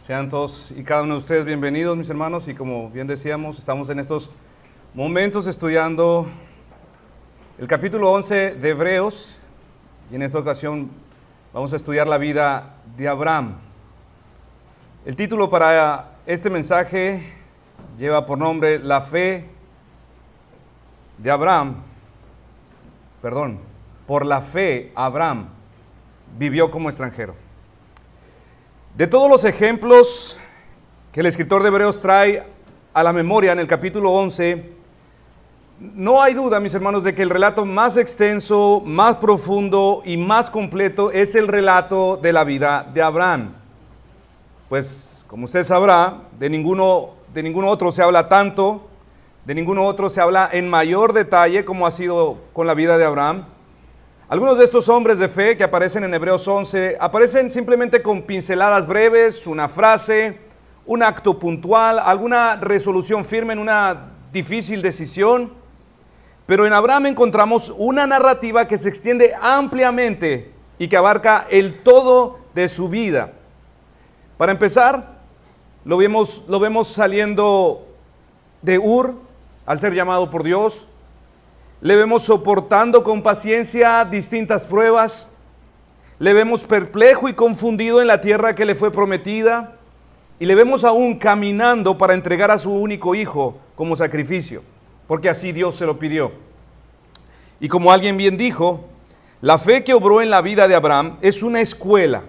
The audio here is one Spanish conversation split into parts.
Sean todos y cada uno de ustedes bienvenidos, mis hermanos, y como bien decíamos, estamos en estos momentos estudiando el capítulo 11 de Hebreos, y en esta ocasión vamos a estudiar la vida de Abraham. El título para este mensaje lleva por nombre La fe de Abraham, por la fe Abraham vivió como extranjero. De todos los ejemplos que el escritor de Hebreos trae a la memoria en el capítulo 11, no hay duda, mis hermanos, de que el relato más extenso, más profundo y más completo es el relato de la vida de Abraham. Pues, como usted sabrá, de ninguno otro se habla tanto, de ninguno otro se habla en mayor detalle como ha sido con la vida de Abraham. Algunos de estos hombres de fe que aparecen en Hebreos 11 aparecen simplemente con pinceladas breves, una frase, un acto puntual, alguna resolución firme en una difícil decisión. Pero en Abraham encontramos una narrativa que se extiende ampliamente y que abarca el todo de su vida. Para empezar, lo vemos saliendo de Ur al ser llamado por Dios. Le vemos soportando con paciencia distintas pruebas. Le vemos perplejo y confundido en la tierra que le fue prometida. Y le vemos aún caminando para entregar a su único hijo como sacrificio, porque así Dios se lo pidió. Y como alguien bien dijo, la fe que obró en la vida de Abraham es una escuela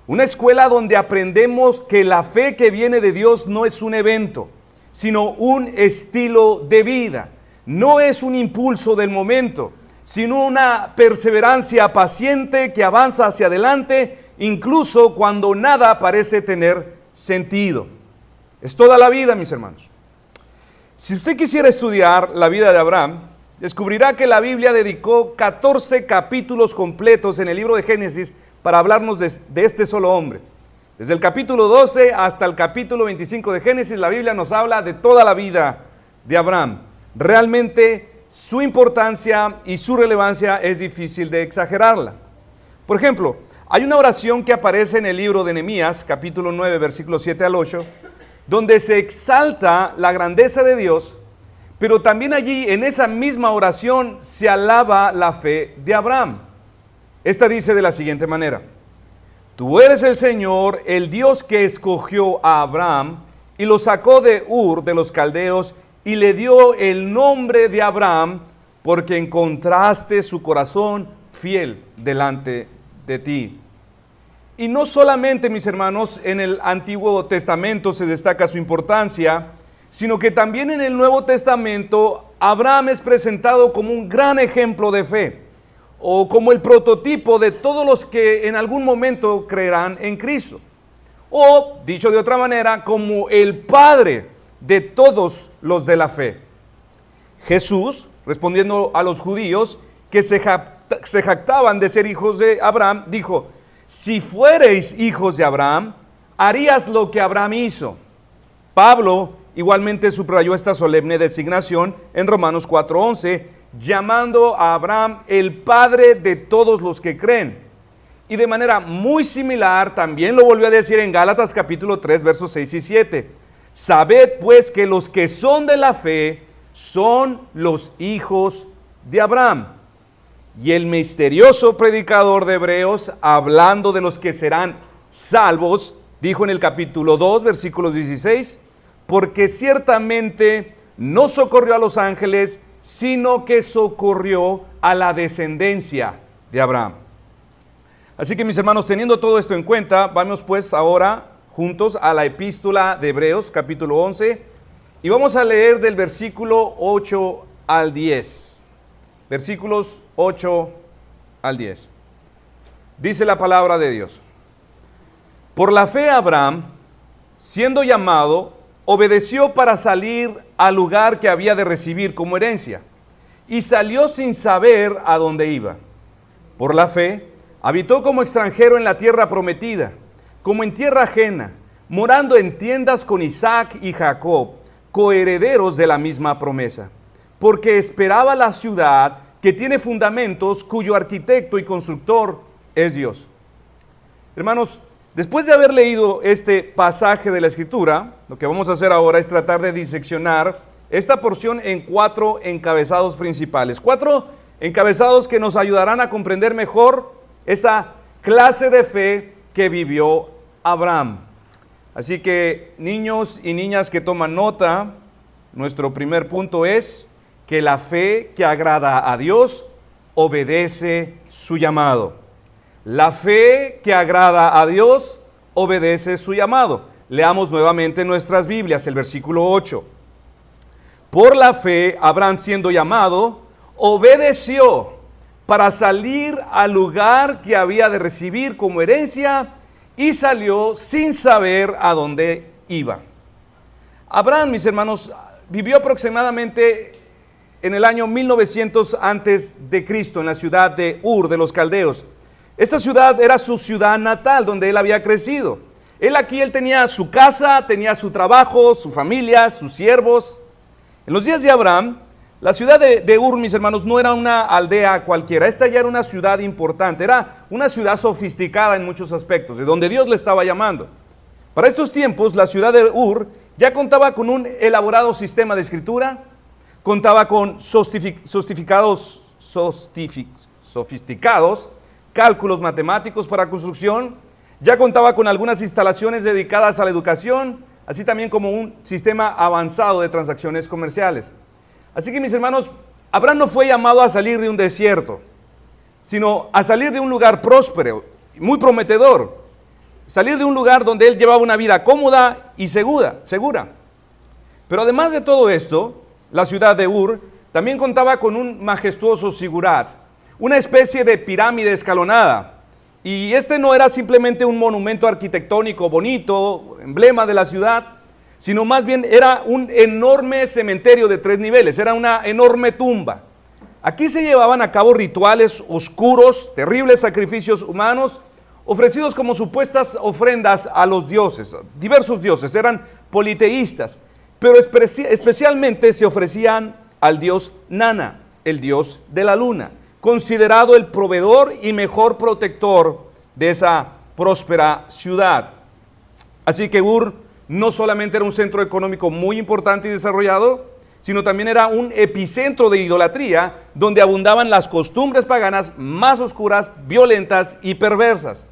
donde aprendemos que la fe que viene de Dios no es un evento, sino un estilo de vida. No es un impulso del momento, sino una perseverancia paciente que avanza hacia adelante, incluso cuando nada parece tener sentido. Es toda la vida, mis hermanos. Si usted quisiera estudiar la vida de Abraham, descubrirá que la Biblia dedicó 14 capítulos completos en el libro de Génesis para hablarnos de este solo hombre. Desde el capítulo 12 hasta el capítulo 25 de Génesis, la Biblia nos habla de toda la vida de Abraham. Realmente su importancia y su relevancia es difícil de exagerarla. Por ejemplo, hay una oración que aparece en el libro de Nehemías, capítulo 9, versículos 7 al 8, donde se exalta la grandeza de Dios, pero también allí en esa misma oración se alaba la fe de Abraham. Esta dice de la siguiente manera: Tú eres el Señor, el Dios que escogió a Abraham y lo sacó de Ur de los caldeos y le dio el nombre de Abraham porque encontraste su corazón fiel delante de ti. Y no solamente, mis hermanos, en el Antiguo Testamento se destaca su importancia, sino que también en el Nuevo Testamento Abraham es presentado como un gran ejemplo de fe, o como el prototipo de todos los que en algún momento creerán en Cristo. O, dicho de otra manera, como el padre de todos los de la fe. Jesús, respondiendo a los judíos que se jactaban de ser hijos de Abraham, dijo: si fuereis hijos de Abraham, harías lo que Abraham hizo. Pablo igualmente subrayó esta solemne designación en Romanos 4:11, llamando a Abraham el padre de todos los que creen. Y de manera muy similar también lo volvió a decir en Gálatas capítulo 3, versos 6 y 7. Sabed pues que los que son de la fe son los hijos de Abraham. Y el misterioso predicador de Hebreos, hablando de los que serán salvos, dijo en el capítulo 2, versículo 16, porque ciertamente no socorrió a los ángeles, sino que socorrió a la descendencia de Abraham. Así que, mis hermanos, teniendo todo esto en cuenta, vamos pues ahora juntos a la epístola de Hebreos, capítulo 11, y vamos a leer del versículo 8 al 10. Versículos 8 al 10. Dice la palabra de Dios: Por la fe Abraham, siendo llamado, obedeció para salir al lugar que había de recibir como herencia, y salió sin saber a dónde iba. Por la fe, habitó como extranjero en la tierra prometida, como en tierra ajena, morando en tiendas con Isaac y Jacob, coherederos de la misma promesa, porque esperaba la ciudad que tiene fundamentos, cuyo arquitecto y constructor es Dios. Hermanos, Después de haber leído este pasaje de la Escritura, lo que vamos a hacer ahora es tratar de diseccionar esta porción en 4 encabezados principales. 4 encabezados que nos ayudarán a comprender mejor esa clase de fe que vivió Abraham. Así que, niños y niñas que toman nota, nuestro primer punto es que la fe que agrada a Dios obedece su llamado. La fe que agrada a Dios obedece su llamado. Leamos nuevamente nuestras Biblias, el versículo 8. Por la fe, Abraham, siendo llamado, obedeció para salir al lugar que había de recibir como herencia y salió sin saber a dónde iba. Abraham, mis hermanos, vivió aproximadamente en el año 1900 antes de Cristo en la ciudad de Ur de los Caldeos. Esta ciudad era su ciudad natal, donde él había crecido. Él tenía su casa, tenía su trabajo, su familia, sus siervos. En los días de Abraham, la ciudad de Ur, mis hermanos, no era una aldea cualquiera. Esta ya era una ciudad importante, era una ciudad sofisticada en muchos aspectos, de donde Dios le estaba llamando. Para estos tiempos, la ciudad de Ur ya contaba con un elaborado sistema de escritura, contaba con sofisticados cálculos matemáticos para construcción, ya contaba con algunas instalaciones dedicadas a la educación, así también como un sistema avanzado de transacciones comerciales. Así que, mis hermanos, Abraham no fue llamado a salir de un desierto, sino a salir de un lugar próspero, muy prometedor, salir de un lugar donde él llevaba una vida cómoda y segura. Pero además de todo esto, la ciudad de Ur también contaba con un majestuoso zigurat, una especie de pirámide escalonada. Y este no era simplemente un monumento arquitectónico bonito, emblema de la ciudad, sino más bien era un enorme cementerio de 3 niveles, era una enorme tumba. Aquí se llevaban a cabo rituales oscuros, terribles sacrificios humanos, ofrecidos como supuestas ofrendas a los dioses, diversos dioses, eran politeístas, pero especialmente se ofrecían al dios Nana, el dios de la luna, considerado el proveedor y mejor protector de esa próspera ciudad. Así que Ur no solamente era un centro económico muy importante y desarrollado, sino también era un epicentro de idolatría donde abundaban las costumbres paganas más oscuras, violentas y perversas.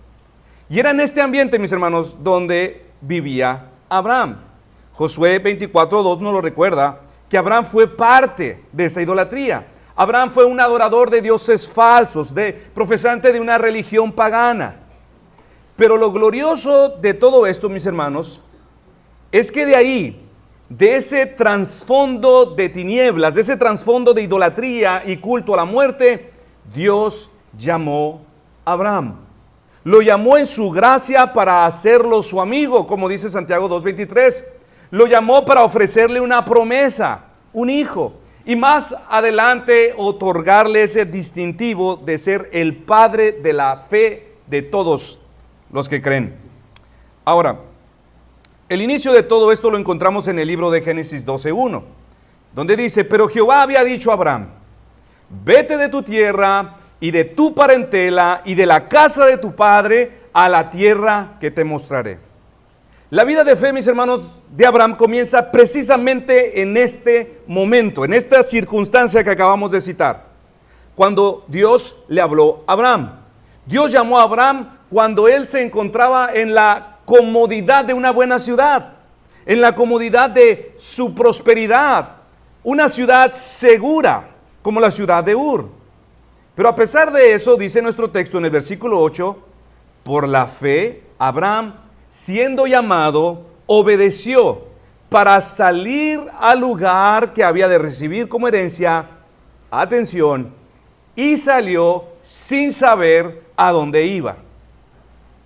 Y era en este ambiente, mis hermanos, donde vivía Abraham. Josué 24:2 nos lo recuerda, que Abraham fue parte de esa idolatría. Abraham fue un adorador de dioses falsos, profesante de una religión pagana. Pero lo glorioso de todo esto, mis hermanos, es que de ahí, de ese trasfondo de tinieblas, de ese trasfondo de idolatría y culto a la muerte, Dios llamó a Abraham. Lo llamó en su gracia para hacerlo su amigo, como dice Santiago 2:23. Lo llamó para ofrecerle una promesa, un hijo. Y más adelante otorgarle ese distintivo de ser el padre de la fe de todos los que creen. Ahora, el inicio de todo esto lo encontramos en el libro de Génesis 12:1, donde dice: pero Jehová había dicho a Abraham, vete de tu tierra y de tu parentela y de la casa de tu padre a la tierra que te mostraré. La vida de fe, mis hermanos, de Abraham comienza precisamente en este momento, en esta circunstancia que acabamos de citar, cuando Dios le habló a Abraham. Dios llamó a Abraham cuando él se encontraba en la comodidad de una buena ciudad, en la comodidad de su prosperidad, una ciudad segura como la ciudad de Ur. Pero a pesar de eso, dice nuestro texto en el versículo 8, por la fe, Abraham, siendo llamado, obedeció para salir al lugar que había de recibir como herencia, atención, y salió sin saber a dónde iba.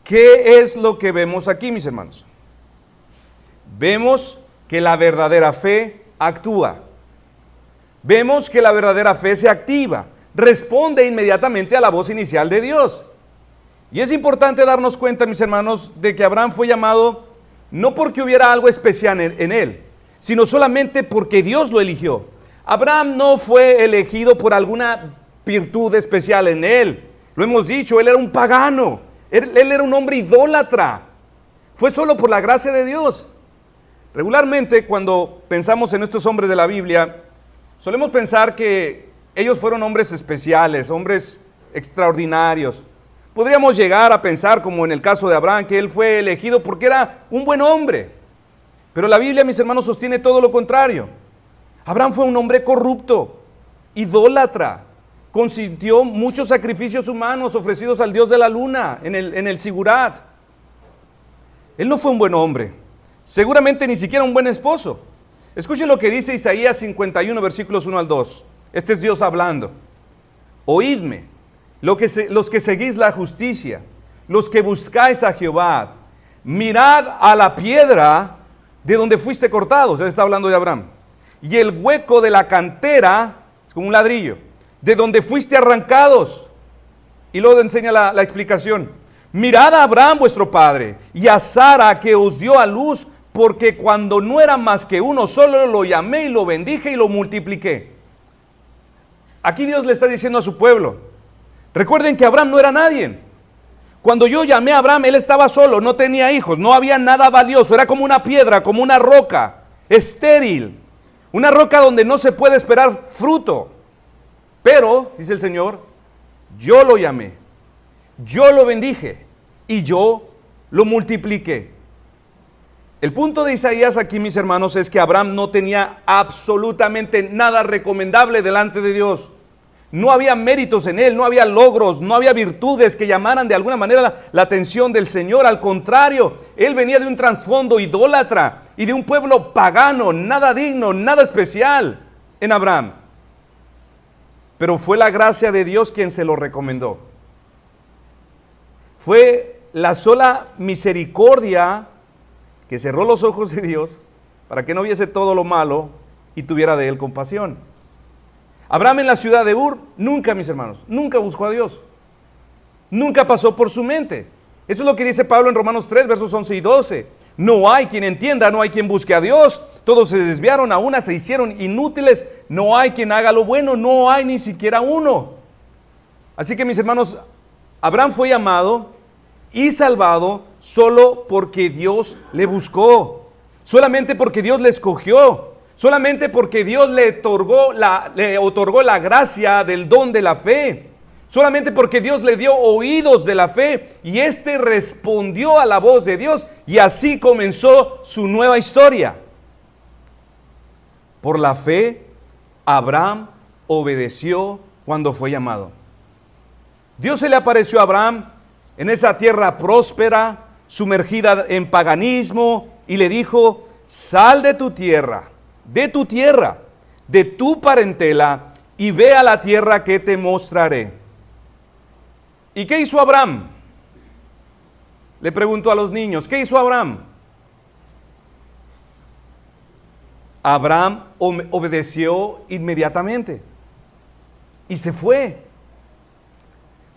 ¿Qué es lo que vemos aquí, mis hermanos? Vemos que la verdadera fe actúa. Vemos que la verdadera fe se activa, responde inmediatamente a la voz inicial de Dios. Y es importante darnos cuenta, mis hermanos, de que Abraham fue llamado no porque hubiera algo especial en él, sino solamente porque Dios lo eligió. Abraham no fue elegido por alguna virtud especial en él. Lo hemos dicho, él era un pagano, él era un hombre idólatra. fue solo por la gracia de Dios. Regularmente, cuando pensamos en estos hombres de la Biblia, solemos pensar que ellos fueron hombres especiales, hombres extraordinarios. Podríamos llegar a pensar, como en el caso de Abraham, que él fue elegido porque era un buen hombre. Pero la Biblia, mis hermanos, sostiene todo lo contrario. Abraham fue un hombre corrupto, idólatra, consintió muchos sacrificios humanos ofrecidos al dios de la luna en el Sigurat. Él no fue un buen hombre, seguramente ni siquiera un buen esposo. Escuchen lo que dice Isaías 51, versículos 1 al 2. Este es Dios hablando. Oídme, los que seguís la justicia, los que buscáis a Jehová, mirad a la piedra de donde fuiste cortados. Él está hablando de Abraham. Y el hueco de la cantera, es como un ladrillo, de donde fuiste arrancados. Y luego enseña la explicación. Mirad a Abraham vuestro padre y a Sara que os dio a luz, porque cuando no era más que uno solo lo llamé y lo bendije y lo multipliqué. Aquí Dios le está diciendo a su pueblo, recuerden que Abraham no era nadie. Cuando yo llamé a Abraham, él estaba solo, no tenía hijos, no había nada valioso, era como una piedra, como una roca, estéril, una roca donde no se puede esperar fruto. Pero, dice el Señor, yo lo llamé, yo lo bendije y yo lo multipliqué. El punto de Isaías aquí, mis hermanos, es que Abraham no tenía absolutamente nada recomendable delante de Dios. No había méritos en él, no había logros, no había virtudes que llamaran de alguna manera la atención del Señor. Al contrario, él venía de un trasfondo idólatra y de un pueblo pagano, nada digno, nada especial en Abraham. Pero fue la gracia de Dios quien se lo recomendó. Fue la sola misericordia que cerró los ojos de Dios para que no viese todo lo malo y tuviera de él compasión. Abraham en la ciudad de Ur, nunca, mis hermanos, nunca buscó a Dios. Nunca pasó por su mente. Eso es lo que dice Pablo en Romanos 3, versos 11 y 12. No hay quien entienda, no hay quien busque a Dios. Todos se desviaron, a una se hicieron inútiles. No hay quien haga lo bueno, no hay ni siquiera uno. Así que, mis hermanos, Abraham fue llamado y salvado solo porque Dios le buscó. Solamente porque Dios le escogió. Solamente porque Dios le otorgó la gracia del don de la fe. Solamente porque Dios le dio oídos de la fe y éste respondió a la voz de Dios y así comenzó su nueva historia. Por la fe, Abraham obedeció cuando fue llamado. Dios se le apareció a Abraham en esa tierra próspera, sumergida en paganismo, y le dijo: sal de tu tierra, de tu parentela, y ve a la tierra que te mostraré. ¿Y qué hizo Abraham? Le preguntó a los niños, ¿qué hizo Abraham? Abraham obedeció inmediatamente y se fue.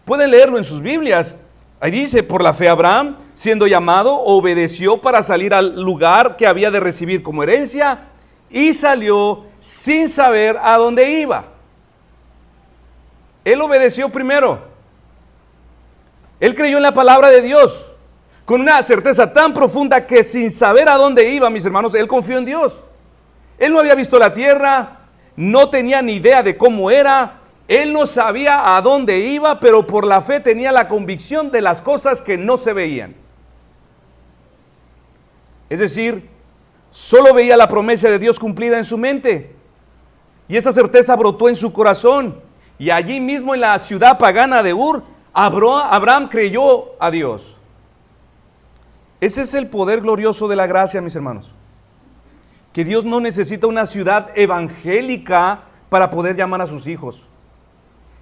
Pueden leerlo en sus Biblias. Ahí dice, por la fe Abraham, siendo llamado, obedeció para salir al lugar que había de recibir como herencia y salió sin saber a dónde iba. Él obedeció primero. Él creyó en la palabra de Dios con una certeza tan profunda que sin saber a dónde iba, mis hermanos, él confió en Dios. Él no había visto la tierra, no tenía ni idea de cómo era, él no sabía a dónde iba, pero por la fe tenía la convicción de las cosas que no se veían. Es decir, solo veía la promesa de Dios cumplida en su mente. Y esa certeza brotó en su corazón. Y allí mismo en la ciudad pagana de Ur, Abraham creyó a Dios. Ese es el poder glorioso de la gracia, mis hermanos. Que Dios no necesita una ciudad evangélica para poder llamar a sus hijos.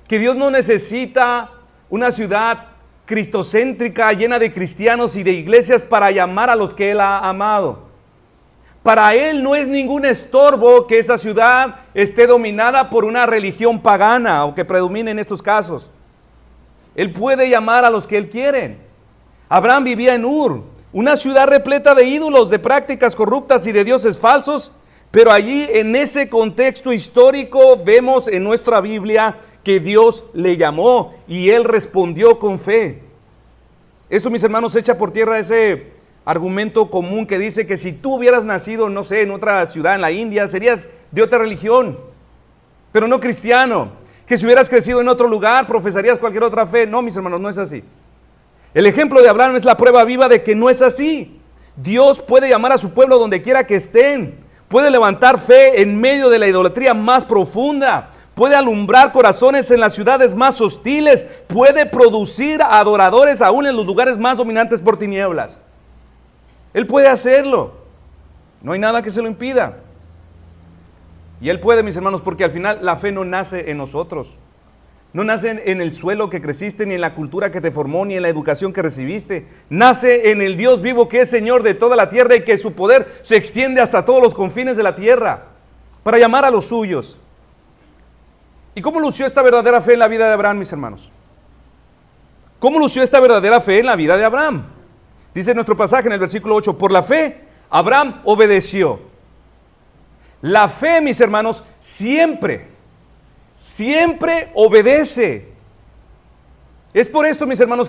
Que Dios no necesita una ciudad cristocéntrica llena de cristianos y de iglesias para llamar a los que Él ha amado. Para Él no es ningún estorbo que esa ciudad esté dominada por una religión pagana o que predomine en estos casos. Él puede llamar a los que Él quiere. Abraham vivía en Ur, una ciudad repleta de ídolos, de prácticas corruptas y de dioses falsos, pero allí en ese contexto histórico vemos en nuestra Biblia que Dios le llamó y Él respondió con fe. Esto, mis hermanos, echa por tierra ese argumento común que dice que si tú hubieras nacido, no sé, en otra ciudad, en la India, serías de otra religión, pero no cristiano. Que si hubieras crecido en otro lugar, profesarías cualquier otra fe. No, mis hermanos, no es así. El ejemplo de Abraham es la prueba viva de que no es así. Dios puede llamar a su pueblo donde quiera que estén. Puede levantar fe en medio de la idolatría más profunda. Puede alumbrar corazones en las ciudades más hostiles. Puede producir adoradores aún en los lugares más dominantes por tinieblas. Él puede hacerlo. No hay nada que se lo impida. Y Él puede, mis hermanos, porque al final la fe no nace en nosotros. No nace en el suelo que creciste, ni en la cultura que te formó, ni en la educación que recibiste. Nace en el Dios vivo que es Señor de toda la tierra y que su poder se extiende hasta todos los confines de la tierra para llamar a los suyos. ¿Y cómo lució esta verdadera fe en la vida de Abraham, mis hermanos? ¿Cómo lució esta verdadera fe en la vida de Abraham? Dice nuestro pasaje en el versículo 8, por la fe, Abraham obedeció. La fe, mis hermanos, siempre obedece. Es por esto, mis hermanos,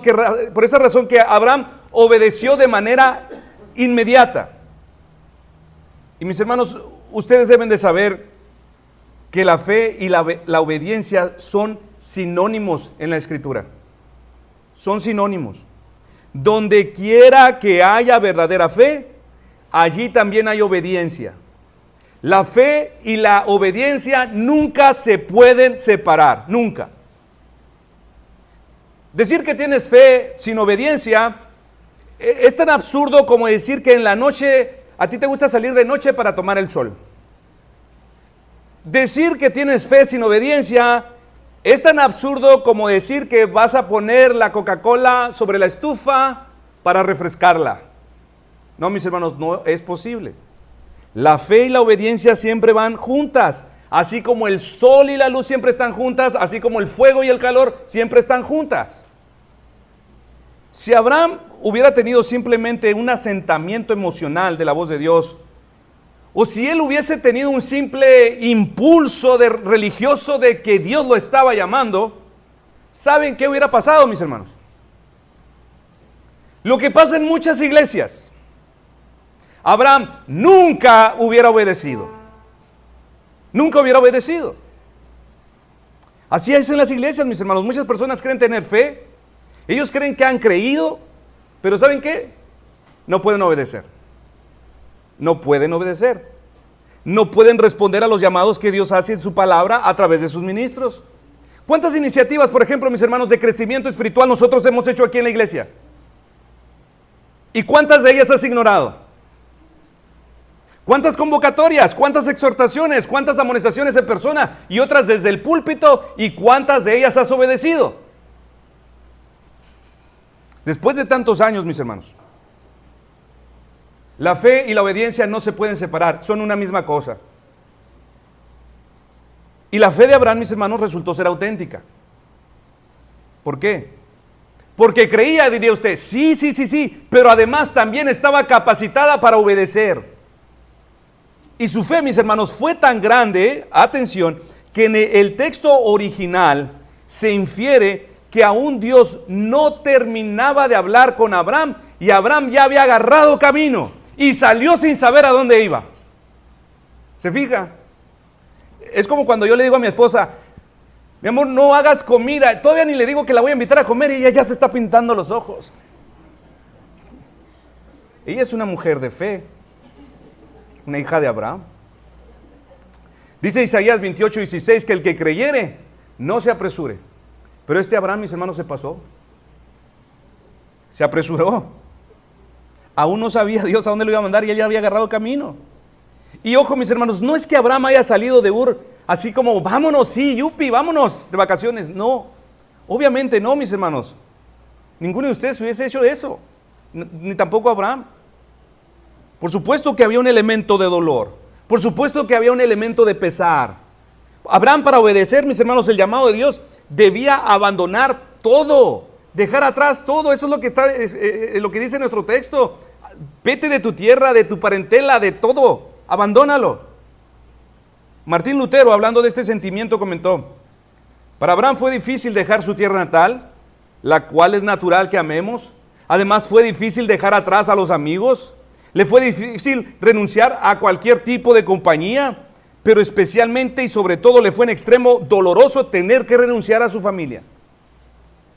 por esa razón que Abraham obedeció de manera inmediata. Y mis hermanos, ustedes deben de saber que la fe y la obediencia son sinónimos en la Escritura. Son sinónimos. Donde quiera que haya verdadera fe, allí también hay obediencia. La fe y la obediencia nunca se pueden separar, nunca. Decir que tienes fe sin obediencia es tan absurdo como decir que en la noche a ti te gusta salir de noche para tomar el sol. Decir que tienes fe sin obediencia es tan absurdo como decir que vas a poner la Coca-Cola sobre la estufa para refrescarla. No, mis hermanos, no es posible. La fe y la obediencia siempre van juntas, así como el sol y la luz siempre están juntas, así como el fuego y el calor siempre están juntas. Si Abraham hubiera tenido simplemente un asentamiento emocional de la voz de Dios, o si él hubiese tenido un simple impulso religioso de que Dios lo estaba llamando, ¿saben qué hubiera pasado, mis hermanos? Lo que pasa en muchas iglesias. Abraham nunca hubiera obedecido. Nunca hubiera obedecido. Así es en las iglesias, mis hermanos. Muchas personas creen tener fe. Ellos creen que han creído, pero ¿saben qué? No pueden obedecer. No pueden obedecer. No pueden responder a los llamados que Dios hace en su palabra a través de sus ministros. ¿Cuántas iniciativas, por ejemplo, mis hermanos, de crecimiento espiritual nosotros hemos hecho aquí en la iglesia? ¿Y cuántas de ellas has ignorado? ¿Cuántas convocatorias? ¿Cuántas exhortaciones? ¿Cuántas amonestaciones en persona? Y otras desde el púlpito. ¿Y cuántas de ellas has obedecido? Después de tantos años, mis hermanos, la fe y la obediencia no se pueden separar, son una misma cosa. Y la fe de Abraham, mis hermanos, resultó ser auténtica. ¿Por qué? Porque creía, diría usted, sí, pero además también estaba capacitada para obedecer. Y su fe, mis hermanos, fue tan grande, atención, que en el texto original se infiere que aún Dios no terminaba de hablar con Abraham y Abraham ya había agarrado camino y salió sin saber a dónde iba. ¿Se fija? Es como cuando yo le digo a mi esposa, mi amor, no hagas comida. Todavía ni le digo que la voy a invitar a comer y ella ya se está pintando los ojos. Ella es una mujer de fe, una hija de Abraham. Dice Isaías 28:16 que el que creyere no se apresure. Pero este Abraham, mis hermanos, se pasó. Se apresuró. Aún no sabía Dios a dónde lo iba a mandar y él ya había agarrado camino. Y ojo, mis hermanos, no es que Abraham haya salido de Ur así como, vámonos, sí, yupi, vámonos de vacaciones. No, obviamente no, mis hermanos. Ninguno de ustedes hubiese hecho eso, ni tampoco Abraham. Por supuesto que había un elemento de dolor. Por supuesto que había un elemento de pesar. Abraham, para obedecer, mis hermanos, el llamado de Dios, debía abandonar todo, dejar atrás todo. Eso es lo que dice nuestro texto. Vete de tu tierra, de tu parentela, de todo, abandónalo. Martín Lutero, hablando de este sentimiento, comentó: para Abraham fue difícil dejar su tierra natal, la cual es natural que amemos, Además, fue difícil dejar atrás a los amigos. Le fue difícil renunciar a cualquier tipo de compañía, pero especialmente y sobre todo le fue en extremo doloroso tener que renunciar a su familia.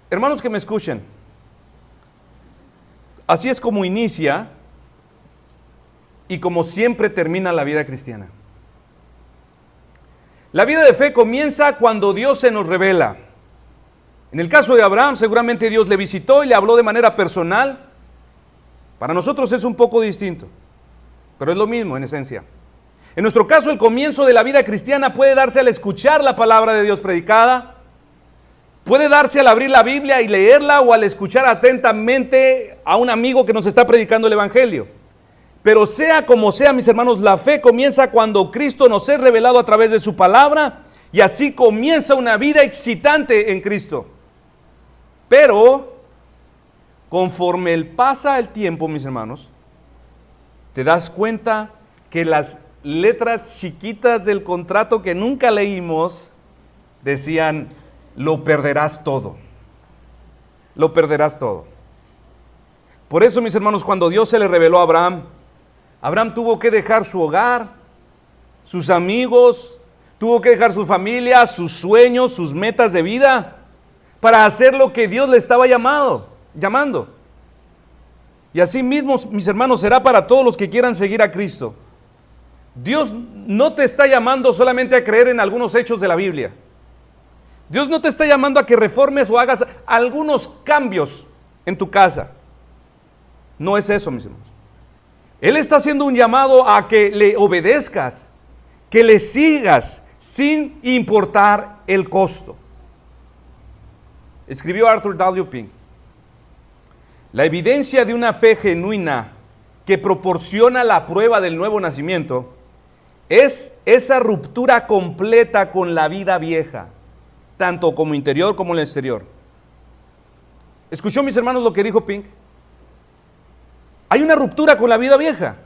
Hermanos que me escuchen, así es como inicia y como siempre termina la vida cristiana. La vida de fe comienza cuando Dios se nos revela. En el caso de Abraham, seguramente Dios le visitó y le habló de manera personal. Para nosotros es un poco distinto, pero es lo mismo en esencia. En nuestro caso, el comienzo de la vida cristiana puede darse al escuchar la palabra de Dios predicada, puede darse al abrir la Biblia y leerla o al escuchar atentamente a un amigo que nos está predicando el Evangelio. Pero sea como sea, mis hermanos, la fe comienza cuando Cristo nos es revelado a través de su palabra y así comienza una vida excitante en Cristo. Pero conforme pasa el tiempo, mis hermanos, te das cuenta que las letras chiquitas del contrato que nunca leímos decían: lo perderás todo. Lo perderás todo. Por eso, mis hermanos, cuando Dios se le reveló a Abraham, Abraham tuvo que dejar su hogar, sus amigos, tuvo que dejar su familia, sus sueños, sus metas de vida, para hacer lo que Dios le estaba llamando. Y así mismo, mis hermanos, será para todos los que quieran seguir a Cristo. Dios no te está llamando solamente a creer en algunos hechos de la Biblia. Dios no te está llamando a que reformes o hagas algunos cambios en tu casa. No es eso, mis hermanos. Él está haciendo un llamado a que le obedezcas, que le sigas sin importar el costo. Escribió Arthur W. Pink: la evidencia de una fe genuina que proporciona la prueba del nuevo nacimiento es esa ruptura completa con la vida vieja, tanto como interior como en el exterior. ¿Escuchó, mis hermanos, lo que dijo Pink? Hay una ruptura con la vida vieja.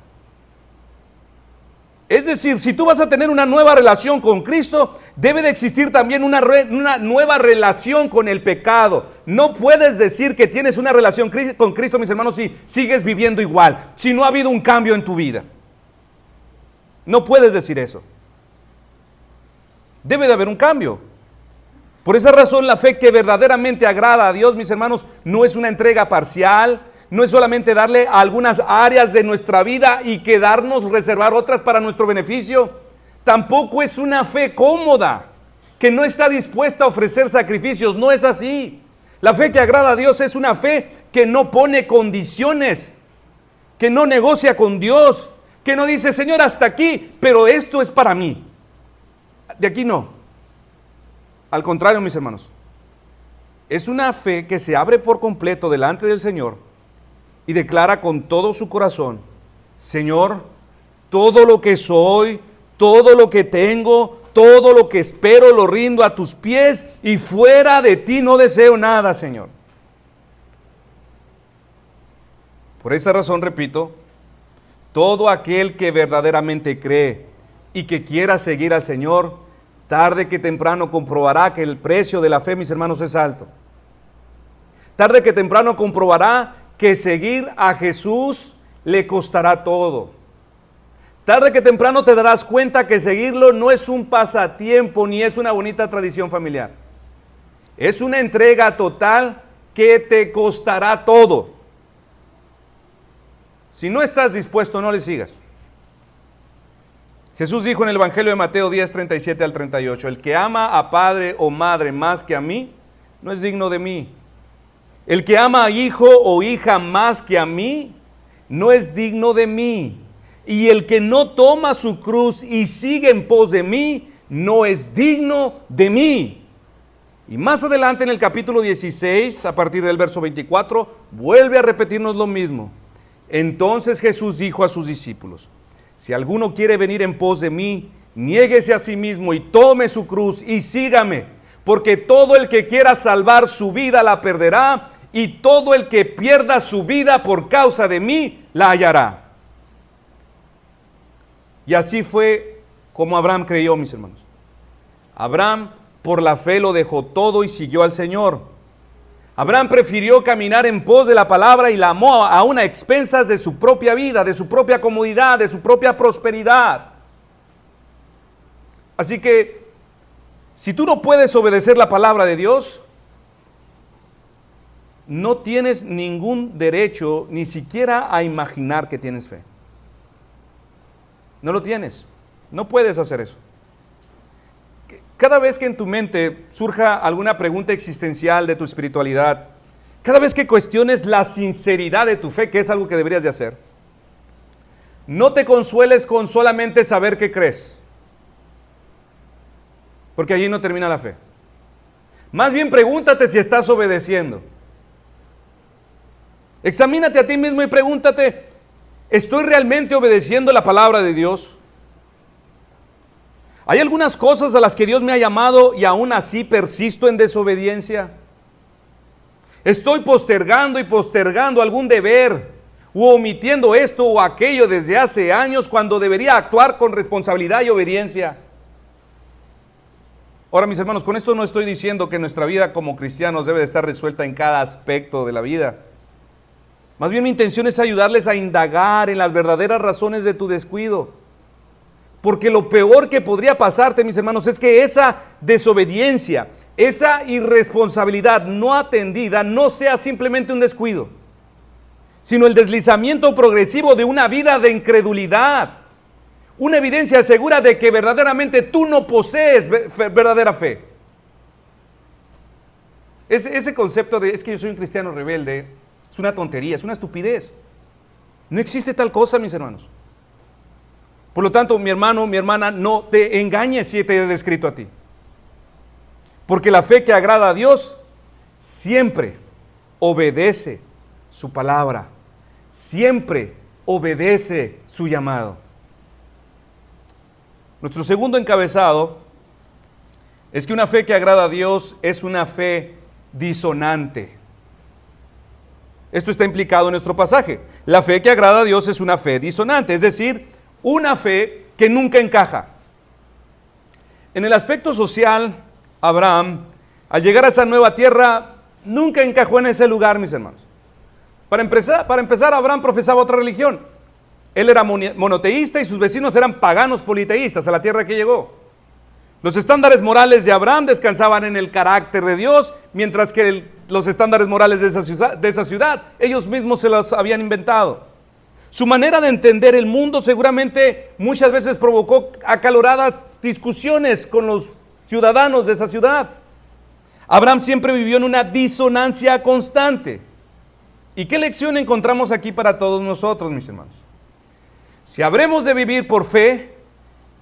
Es decir, si tú vas a tener una nueva relación con Cristo, debe de existir también una nueva relación con el pecado. No puedes decir que tienes una relación con Cristo, mis hermanos, si sigues viviendo igual, si no ha habido un cambio en tu vida. No puedes decir eso. Debe de haber un cambio. Por esa razón, la fe que verdaderamente agrada a Dios, mis hermanos, no es una entrega parcial, no es solamente darle a algunas áreas de nuestra vida y quedarnos, reservar otras para nuestro beneficio. Tampoco es una fe cómoda, que no está dispuesta a ofrecer sacrificios. No es así. La fe que agrada a Dios es una fe que no pone condiciones, que no negocia con Dios, que no dice: Señor, hasta aquí, pero esto es para mí. De aquí no. Al contrario, mis hermanos, es una fe que se abre por completo delante del Señor y declara con todo su corazón: Señor, todo lo que soy, todo lo que tengo, todo lo que espero lo rindo a tus pies, y fuera de ti no deseo nada, Señor. Por esa razón, repito, todo aquel que verdaderamente cree y que quiera seguir al Señor, tarde que temprano comprobará que el precio de la fe, mis hermanos, es alto. Tarde que temprano comprobará que seguir a Jesús le costará todo. Tarde que temprano te darás cuenta que seguirlo no es un pasatiempo ni es una bonita tradición familiar. Es una entrega total que te costará todo. Si no estás dispuesto, no le sigas. Jesús dijo en el Evangelio de Mateo 10, 37 al 38, el que ama a padre o madre más que a mí, no es digno de mí. El que ama a hijo o hija más que a mí, no es digno de mí. Y el que no toma su cruz y sigue en pos de mí, no es digno de mí. Y más adelante en el capítulo 16, a partir del verso 24, vuelve a repetirnos lo mismo. Entonces Jesús dijo a sus discípulos: si alguno quiere venir en pos de mí, niéguese a sí mismo y tome su cruz y sígame. Porque todo el que quiera salvar su vida la perderá, y todo el que pierda su vida por causa de mí la hallará. Y así fue como Abraham creyó, mis hermanos. Abraham por la fe lo dejó todo y siguió al Señor. Abraham prefirió caminar en pos de la palabra y la amó aún a expensas de su propia vida, de su propia comodidad, de su propia prosperidad. Así que, si tú no puedes obedecer la palabra de Dios, no tienes ningún derecho ni siquiera a imaginar que tienes fe. No lo tienes. No puedes hacer eso. Cada vez que en tu mente surja alguna pregunta existencial de tu espiritualidad, cada vez que cuestiones la sinceridad de tu fe, que es algo que deberías de hacer, no te consueles con solamente saber que crees, porque allí no termina la fe. Más bien pregúntate si estás obedeciendo. Examínate a ti mismo y pregúntate, ¿estoy realmente obedeciendo la palabra de Dios? ¿Hay algunas cosas a las que Dios me ha llamado y aún así persisto en desobediencia? ¿Estoy postergando y postergando algún deber u omitiendo esto o aquello desde hace años cuando debería actuar con responsabilidad y obediencia? Ahora, mis hermanos, con esto no estoy diciendo que nuestra vida como cristianos debe de estar resuelta en cada aspecto de la vida. Más bien mi intención es ayudarles a indagar en las verdaderas razones de tu descuido. Porque lo peor que podría pasarte, mis hermanos, es que esa desobediencia, esa irresponsabilidad no atendida no sea simplemente un descuido, sino el deslizamiento progresivo de una vida de incredulidad. Una evidencia segura de que verdaderamente tú no posees verdadera fe. Ese concepto de es que yo soy un cristiano rebelde es una tontería, es una estupidez. No existe tal cosa, mis hermanos. Por lo tanto, mi hermano, mi hermana, no te engañes si te he descrito a ti. Porque la fe que agrada a Dios siempre obedece su palabra, siempre obedece su llamado. Nuestro segundo encabezado es que una fe que agrada a Dios es una fe disonante. Esto está implicado en nuestro pasaje. La fe que agrada a Dios es una fe disonante, es decir, una fe que nunca encaja. En el aspecto social, Abraham, al llegar a esa nueva tierra, nunca encajó en ese lugar, mis hermanos. Para empezar, Abraham profesaba otra religión. Él era monoteísta y sus vecinos eran paganos politeístas a la tierra que llegó. Los estándares morales de Abraham descansaban en el carácter de Dios, mientras que los estándares morales de esa ciudad, ellos mismos se los habían inventado. Su manera de entender el mundo seguramente muchas veces provocó acaloradas discusiones con los ciudadanos de esa ciudad. Abraham siempre vivió en una disonancia constante. ¿Y qué lección encontramos aquí para todos nosotros, mis hermanos? Si habremos de vivir por fe,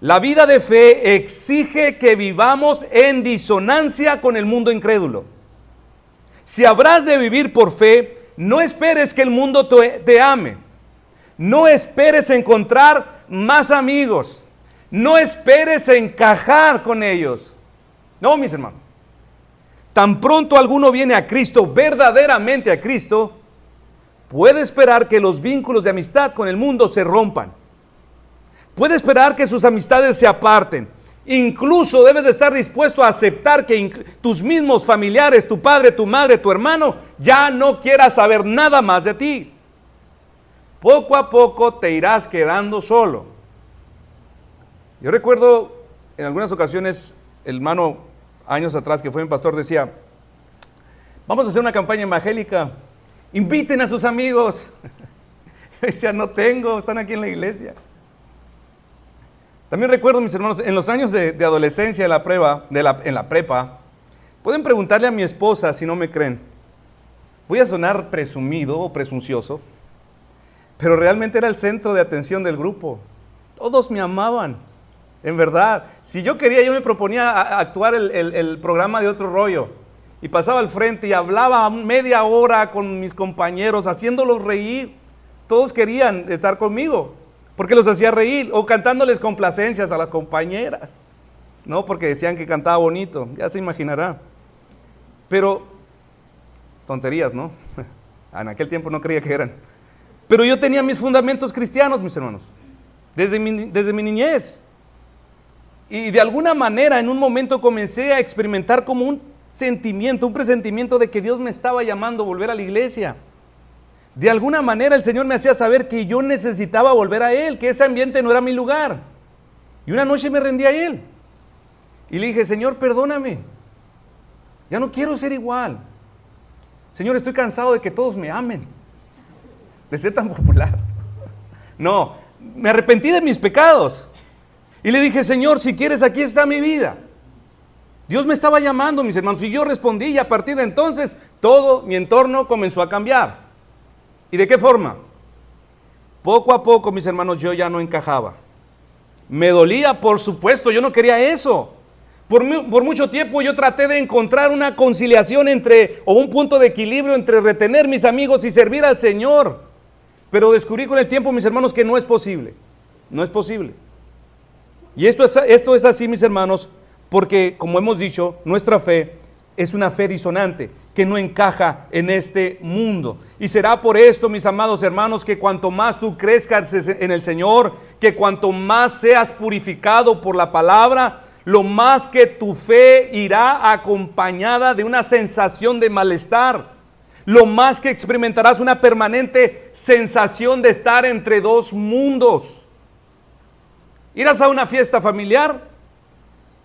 la vida de fe exige que vivamos en disonancia con el mundo incrédulo. Si habrás de vivir por fe, no esperes que el mundo te ame. No esperes encontrar más amigos. No esperes encajar con ellos. No, mis hermanos. Tan pronto alguno viene a Cristo, verdaderamente a Cristo, puede esperar que los vínculos de amistad con el mundo se rompan. Puede esperar que sus amistades se aparten. Incluso debes de estar dispuesto a aceptar que tus mismos familiares, tu padre, tu madre, tu hermano, ya no quieran saber nada más de ti. Poco a poco te irás quedando solo. Yo recuerdo en algunas ocasiones, el hermano años atrás que fue mi pastor decía, vamos a hacer una campaña evangélica, inviten a sus amigos. Yo decía, no tengo, están aquí en la iglesia. También recuerdo, mis hermanos, en los años de adolescencia en la prepa, pueden preguntarle a mi esposa si no me creen. Voy a sonar presumido o presuncioso, pero realmente era el centro de atención del grupo. Todos me amaban, en verdad. Si yo quería, yo me proponía actuar el programa de Otro Rollo. Y pasaba al frente y hablaba media hora con mis compañeros, haciéndolos reír. Todos querían estar conmigo, porque los hacía reír, o cantándoles complacencias a las compañeras. No, porque decían que cantaba bonito, ya se imaginará. Pero, tonterías, ¿no? En aquel tiempo no creía que eran. Pero yo tenía mis fundamentos cristianos, mis hermanos, desde mi niñez. Y de alguna manera, en un momento comencé a experimentar como un sentimiento, un presentimiento de que Dios me estaba llamando a volver a la iglesia. De alguna manera el Señor me hacía saber que yo necesitaba volver a Él, que ese ambiente no era mi lugar. Y una noche me rendí a Él. Y le dije, Señor, perdóname. Ya no quiero ser igual. Señor, estoy cansado de que todos me amen, de ser tan popular. No, me arrepentí de mis pecados. Y le dije, Señor, si quieres, aquí está mi vida. Dios me estaba llamando, mis hermanos, y yo respondí, y a partir de entonces, todo mi entorno comenzó a cambiar. ¿Y de qué forma? Poco a poco, mis hermanos, yo ya no encajaba. Me dolía, por supuesto, yo no quería eso. Por mucho tiempo yo traté de encontrar una conciliación o un punto de equilibrio entre retener mis amigos y servir al Señor. Pero descubrí con el tiempo, mis hermanos, que no es posible. No es posible. Y esto es así, mis hermanos, porque, como hemos dicho, nuestra fe es una fe disonante, que no encaja en este mundo. Y será por esto, mis amados hermanos, que cuanto más tú crezcas en el Señor, que cuanto más seas purificado por la palabra, lo más que tu fe irá acompañada de una sensación de malestar, lo más que experimentarás una permanente sensación de estar entre dos mundos. Irás a una fiesta familiar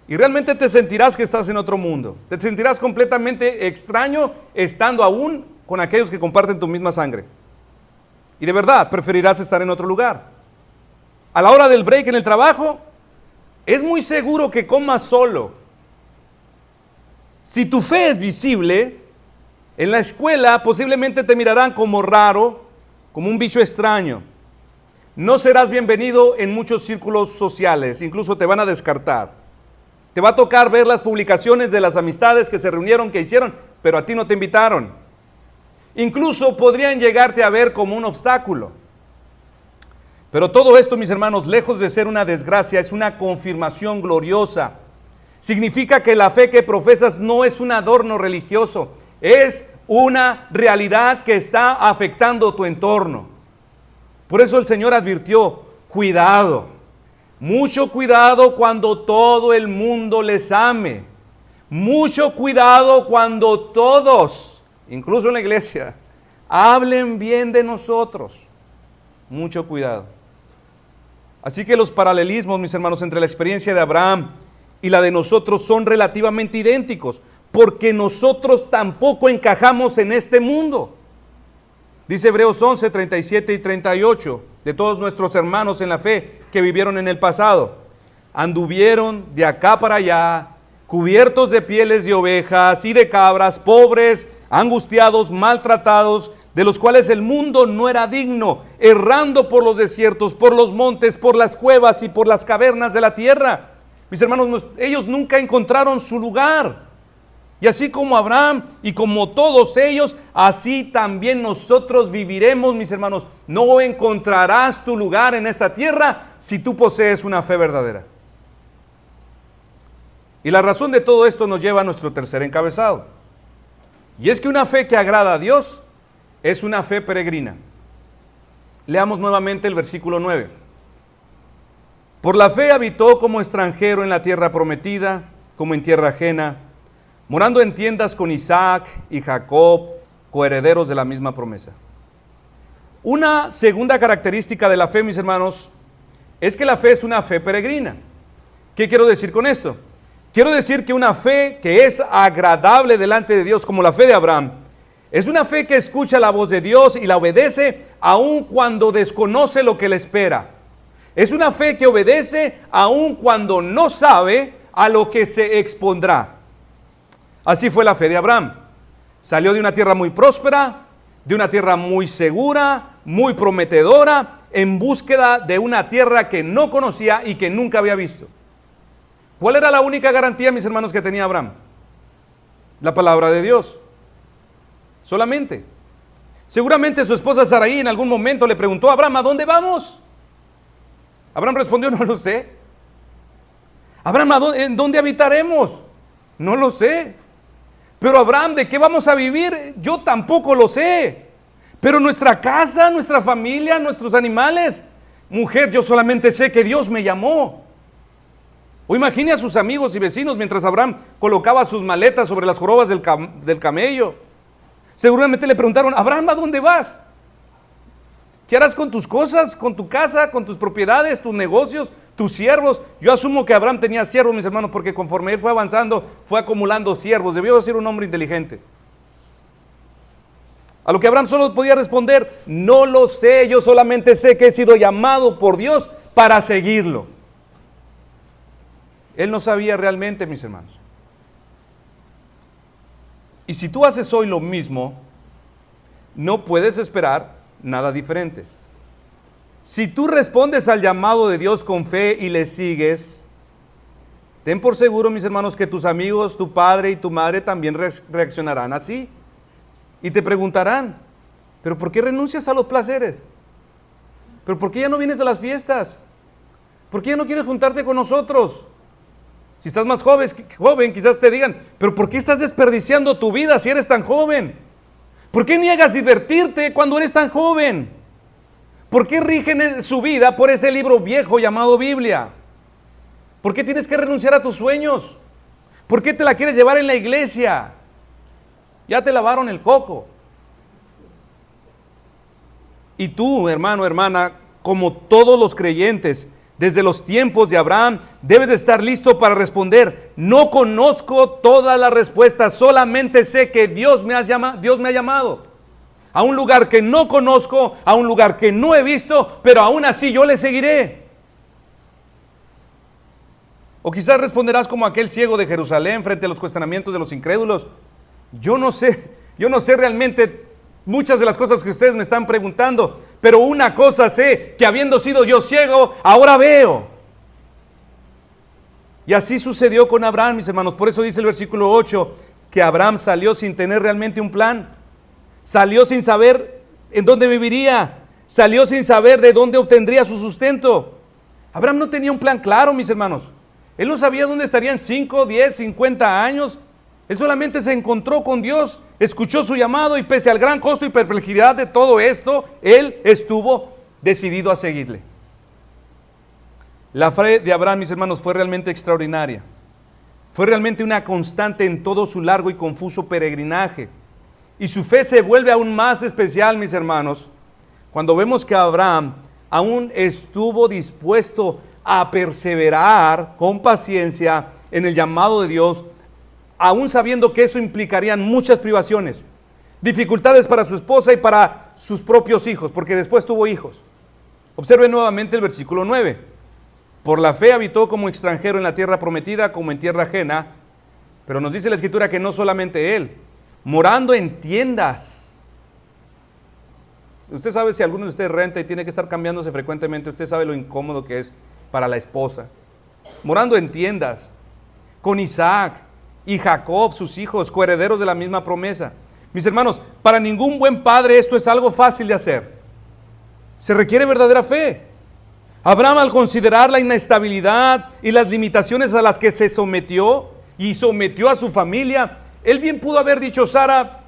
y realmente te sentirás que estás en otro mundo. Te sentirás completamente extraño estando aún con aquellos que comparten tu misma sangre. Y de verdad preferirás estar en otro lugar. A la hora del break en el trabajo, es muy seguro que comas solo. Si tu fe es visible, en la escuela posiblemente te mirarán como raro, como un bicho extraño. No serás bienvenido en muchos círculos sociales, incluso te van a descartar. Te va a tocar ver las publicaciones de las amistades que se reunieron, que hicieron, pero a ti no te invitaron. Incluso podrían llegarte a ver como un obstáculo. Pero todo esto, mis hermanos, lejos de ser una desgracia, es una confirmación gloriosa. Significa que la fe que profesas no es un adorno religioso, es una realidad que está afectando tu entorno. Por eso el Señor advirtió, cuidado, mucho cuidado cuando todo el mundo les ame. Mucho cuidado cuando todos, incluso en la iglesia, hablen bien de nosotros. Mucho cuidado. Así que los paralelismos, mis hermanos, entre la experiencia de Abraham y la de nosotros son relativamente idénticos, porque nosotros tampoco encajamos en este mundo. Dice Hebreos 11, 37 y 38, de todos nuestros hermanos en la fe que vivieron en el pasado. Anduvieron de acá para allá, cubiertos de pieles de ovejas y de cabras, pobres, angustiados, maltratados, de los cuales el mundo no era digno, errando por los desiertos, por los montes, por las cuevas y por las cavernas de la tierra. Mis hermanos, ellos nunca encontraron su lugar. Y así como Abraham y como todos ellos, así también nosotros viviremos, mis hermanos. No encontrarás tu lugar en esta tierra si tú posees una fe verdadera. Y la razón de todo esto nos lleva a nuestro tercer encabezado. Y es que una fe que agrada a Dios es una fe peregrina. Leamos nuevamente el versículo 9. Por la fe habitó como extranjero en la tierra prometida, como en tierra ajena, morando en tiendas con Isaac y Jacob, coherederos de la misma promesa. Una segunda característica de la fe, mis hermanos, es que la fe es una fe peregrina. ¿Qué quiero decir con esto? Quiero decir que una fe que es agradable delante de Dios, como la fe de Abraham, es una fe que escucha la voz de Dios y la obedece aun cuando desconoce lo que le espera. Es una fe que obedece aun cuando no sabe a lo que se expondrá. Así fue la fe de Abraham. Salió de una tierra muy próspera, de una tierra muy segura, muy prometedora, en búsqueda de una tierra que no conocía y que nunca había visto. ¿Cuál era la única garantía, mis hermanos, que tenía Abraham? La palabra de Dios. Solamente. Seguramente su esposa Sarai en algún momento le preguntó a Abraham, ¿a dónde vamos? Abraham respondió, no lo sé. Abraham, ¿en dónde habitaremos? No lo sé. Pero Abraham, ¿de qué vamos a vivir? Yo tampoco lo sé. Pero nuestra casa, nuestra familia, nuestros animales. Mujer, yo solamente sé que Dios me llamó. O imagine a sus amigos y vecinos mientras Abraham colocaba sus maletas sobre las jorobas del camello. Seguramente le preguntaron: Abraham, ¿a dónde vas? ¿Qué harás con tus cosas, con tu casa, con tus propiedades, tus negocios, tus siervos? Yo asumo que Abraham tenía siervos, mis hermanos, porque conforme él fue avanzando, fue acumulando siervos. Debió ser un hombre inteligente. A lo que Abraham solo podía responder: no lo sé, yo solamente sé que he sido llamado por Dios para seguirlo. Él no sabía realmente, mis hermanos. Y si tú haces hoy lo mismo, no puedes esperar nada diferente. Si tú respondes al llamado de Dios con fe y le sigues, ten por seguro, mis hermanos, que tus amigos, tu padre y tu madre también reaccionarán así. Y te preguntarán: ¿pero por qué renuncias a los placeres? ¿Pero por qué ya no vienes a las fiestas? ¿Por qué ya no quieres juntarte con nosotros? Si estás más joven, quizás te digan: ¿pero por qué estás desperdiciando tu vida si eres tan joven? ¿Por qué niegas divertirte cuando eres tan joven? ¿Por qué rigen su vida por ese libro viejo llamado Biblia? ¿Por qué tienes que renunciar a tus sueños? ¿Por qué te la quieres llevar en la iglesia? Ya te lavaron el coco. Y tú, hermano, hermana, como todos los creyentes, desde los tiempos de Abraham, debes de estar listo para responder: no conozco todas las respuestas, solamente sé que Dios me ha llamado a un lugar que no conozco, a un lugar que no he visto, pero aún así yo le seguiré. O quizás responderás como aquel ciego de Jerusalén frente a los cuestionamientos de los incrédulos: yo no sé realmente muchas de las cosas que ustedes me están preguntando, pero una cosa sé, que habiendo sido yo ciego, ahora veo. Y así sucedió con Abraham, mis hermanos. Por eso dice el versículo 8, que Abraham salió sin tener realmente un plan. Salió sin saber en dónde viviría. Salió sin saber de dónde obtendría su sustento. Abraham no tenía un plan claro, mis hermanos. Él no sabía dónde estarían 5, 10, 50 años. Él solamente se encontró con Dios, escuchó su llamado y pese al gran costo y perplejidad de todo esto, él estuvo decidido a seguirle. La fe de Abraham, mis hermanos, fue realmente extraordinaria. Fue realmente una constante en todo su largo y confuso peregrinaje. Y su fe se vuelve aún más especial, mis hermanos, cuando vemos que Abraham aún estuvo dispuesto a perseverar con paciencia en el llamado de Dios, aún sabiendo que eso implicaría muchas privaciones, dificultades para su esposa y para sus propios hijos, porque después tuvo hijos. Observe nuevamente el versículo 9. Por la fe habitó como extranjero en la tierra prometida, como en tierra ajena, pero nos dice la Escritura que no solamente él, morando en tiendas. Usted sabe, si alguno de ustedes renta y tiene que estar cambiándose frecuentemente, usted sabe lo incómodo que es para la esposa. Morando en tiendas, con Isaac y Jacob, sus hijos, coherederos de la misma promesa. Mis hermanos, para ningún buen padre esto es algo fácil de hacer. Se requiere verdadera fe. Abraham, al considerar la inestabilidad y las limitaciones a las que se sometió y sometió a su familia, él bien pudo haber dicho: Sara,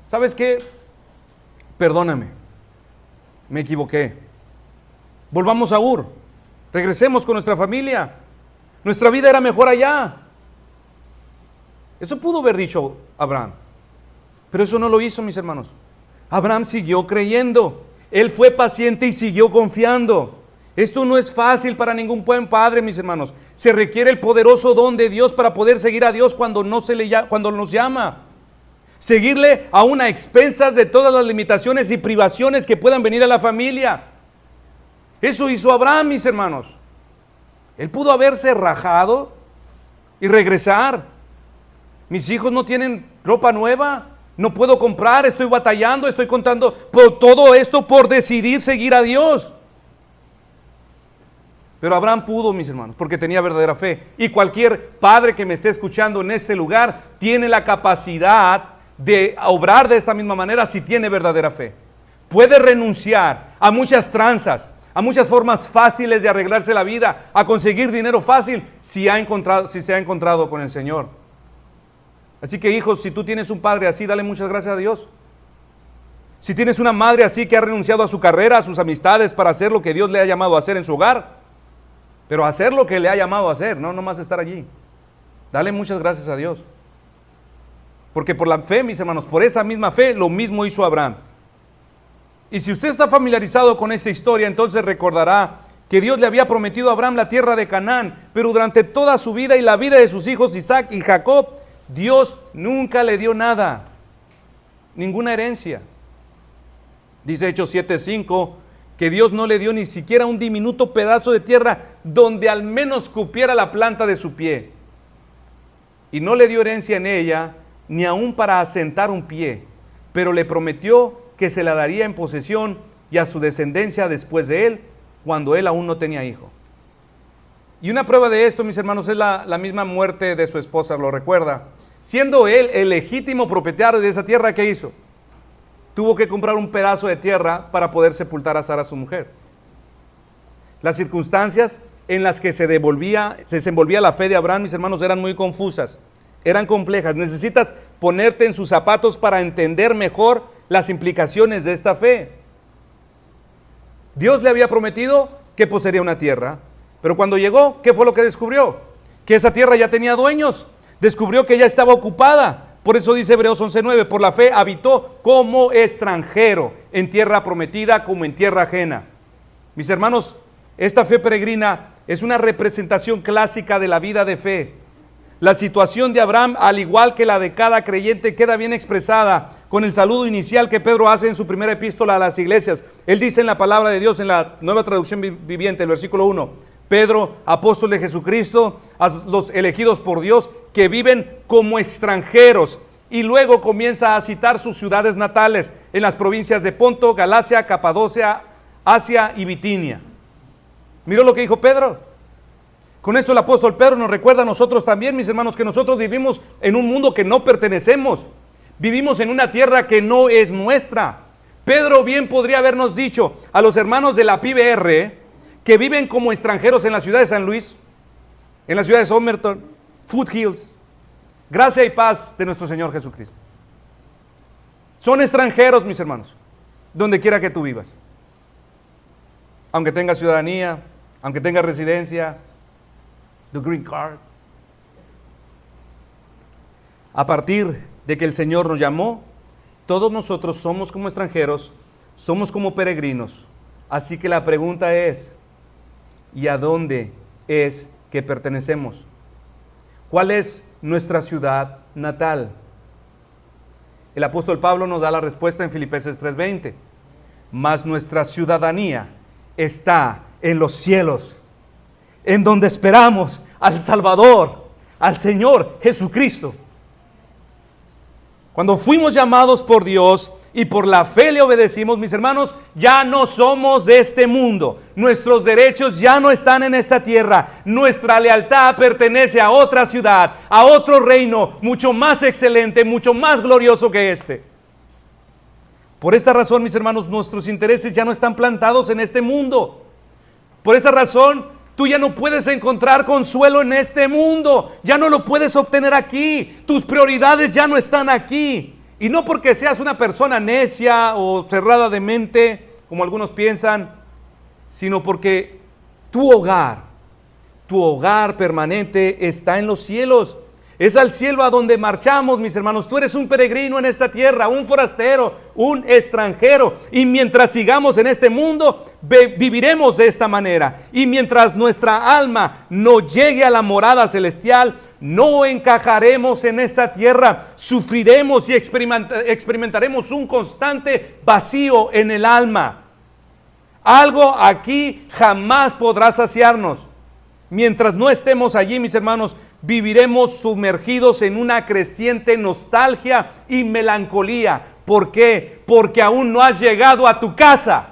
¿sabes qué? Perdóname, me equivoqué. Volvamos a Ur, regresemos con nuestra familia. Nuestra vida era mejor allá. Eso pudo haber dicho Abraham, pero eso no lo hizo, mis hermanos. Abraham siguió creyendo, él fue paciente y siguió confiando. Esto no es fácil para ningún buen padre, mis hermanos. Se requiere el poderoso don de Dios para poder seguir a Dios cuando nos llama. Seguirle aún a expensas de todas las limitaciones y privaciones que puedan venir a la familia. Eso hizo Abraham, mis hermanos. Él pudo haberse rajado y regresar. Mis hijos no tienen ropa nueva, no puedo comprar, estoy batallando, estoy contando por todo esto por decidir seguir a Dios. Pero Abraham pudo, mis hermanos, porque tenía verdadera fe. Y cualquier padre que me esté escuchando en este lugar tiene la capacidad de obrar de esta misma manera si tiene verdadera fe. Puede renunciar a muchas tranzas, a muchas formas fáciles de arreglarse la vida, a conseguir dinero fácil si se ha encontrado con el Señor. Así que, hijos, si tú tienes un padre así, dale muchas gracias a Dios. Si tienes una madre así que ha renunciado a su carrera, a sus amistades para hacer lo que Dios le ha llamado a hacer en su hogar, pero hacer lo que le ha llamado a hacer, no nomás estar allí. Dale muchas gracias a Dios. Porque por la fe, mis hermanos, por esa misma fe, lo mismo hizo Abraham. Y si usted está familiarizado con esta historia, entonces recordará que Dios le había prometido a Abraham la tierra de Canaán, pero durante toda su vida y la vida de sus hijos Isaac y Jacob, Dios nunca le dio nada, ninguna herencia. Dice Hechos 7:5 que Dios no le dio ni siquiera un diminuto pedazo de tierra donde al menos cupiera la planta de su pie. Y no le dio herencia en ella, ni aún para asentar un pie, pero le prometió que se la daría en posesión y a su descendencia después de él, cuando él aún no tenía hijo. Y una prueba de esto, mis hermanos, es la misma muerte de su esposa, lo recuerda. Siendo él el legítimo propietario de esa tierra, ¿qué hizo? Tuvo que comprar un pedazo de tierra para poder sepultar a Sara, su mujer. Las circunstancias en las que se desenvolvía la fe de Abraham, mis hermanos, eran muy confusas, eran complejas. Necesitas ponerte en sus zapatos para entender mejor las implicaciones de esta fe. Dios le había prometido que poseería una tierra, pero cuando llegó, ¿qué fue lo que descubrió? Que esa tierra ya tenía dueños, descubrió que ya estaba ocupada. Por eso dice Hebreos 11:9, por la fe habitó como extranjero en tierra prometida como en tierra ajena. Mis hermanos, esta fe peregrina es una representación clásica de la vida de fe. La situación de Abraham, al igual que la de cada creyente, queda bien expresada con el saludo inicial que Pedro hace en su primera epístola a las iglesias. Él dice en la palabra de Dios, en la Nueva Traducción Viviente, el versículo 1, Pedro, apóstol de Jesucristo, a los elegidos por Dios que viven como extranjeros. Y luego comienza a citar sus ciudades natales en las provincias de Ponto, Galacia, Capadocia, Asia y Bitinia. ¿Miró lo que dijo Pedro? Con esto el apóstol Pedro nos recuerda a nosotros también, mis hermanos, que nosotros vivimos en un mundo que no pertenecemos. Vivimos en una tierra que no es nuestra. Pedro bien podría habernos dicho a los hermanos de la PBR que viven como extranjeros en la ciudad de San Luis, en la ciudad de Somerton, Foothills, gracia y paz de nuestro Señor Jesucristo. Son extranjeros, mis hermanos, donde quiera que tú vivas. Aunque tengas ciudadanía, aunque tengas residencia, the green card. A partir de que el Señor nos llamó, todos nosotros somos como extranjeros, somos como peregrinos. Así que la pregunta es, ¿y a dónde es que pertenecemos? ¿Cuál es nuestra ciudad natal? El apóstol Pablo nos da la respuesta en Filipenses 3:20. Mas nuestra ciudadanía está en los cielos, en donde esperamos al Salvador, al Señor Jesucristo. Cuando fuimos llamados por Dios y por la fe le obedecimos, mis hermanos, ya no somos de este mundo. Nuestros derechos ya no están en esta tierra. Nuestra lealtad pertenece a otra ciudad, a otro reino, mucho más excelente, mucho más glorioso que este. Por esta razón, mis hermanos, nuestros intereses ya no están plantados en este mundo. Por esta razón, tú ya no puedes encontrar consuelo en este mundo. Ya no lo puedes obtener aquí. Tus prioridades ya no están aquí. Y no porque seas una persona necia o cerrada de mente, como algunos piensan, sino porque tu hogar permanente está en los cielos. Es al cielo a donde marchamos, mis hermanos. Tú eres un peregrino en esta tierra, un forastero, un extranjero. Y mientras sigamos en este mundo, viviremos de esta manera. Y mientras nuestra alma no llegue a la morada celestial, no encajaremos en esta tierra. Sufriremos y experimentaremos un constante vacío en el alma. Algo aquí jamás podrá saciarnos. Mientras no estemos allí, mis hermanos, viviremos sumergidos en una creciente nostalgia y melancolía. ¿Por qué? Porque aún no has llegado a tu casa,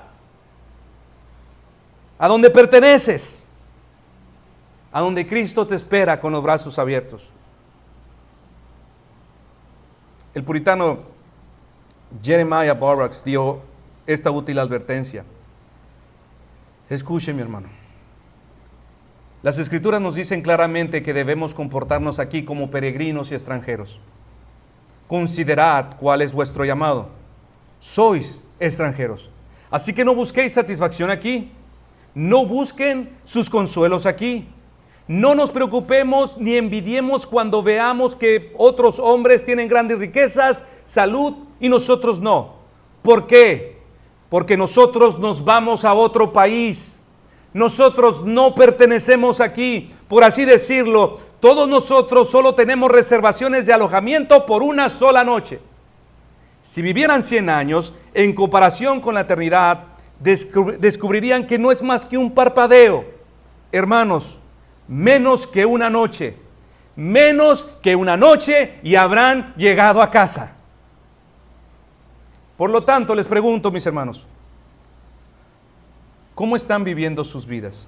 a donde perteneces, a donde Cristo te espera con los brazos abiertos. El puritano Jeremiah Burroughs dio esta útil advertencia. Escuche, mi hermano. Las Escrituras nos dicen claramente que debemos comportarnos aquí como peregrinos y extranjeros. Considerad cuál es vuestro llamado. Sois extranjeros. Así que no busquéis satisfacción aquí. No busquen sus consuelos aquí. No nos preocupemos ni envidiemos cuando veamos que otros hombres tienen grandes riquezas, salud y nosotros no. ¿Por qué? Porque nosotros nos vamos a otro país. Nosotros no pertenecemos aquí, por así decirlo. Todos nosotros solo tenemos reservaciones de alojamiento por una sola noche. Si vivieran 100 años, en comparación con la eternidad, descubrirían que no es más que un parpadeo. Hermanos, menos que una noche y habrán llegado a casa. Por lo tanto, les pregunto, mis hermanos, ¿cómo están viviendo sus vidas?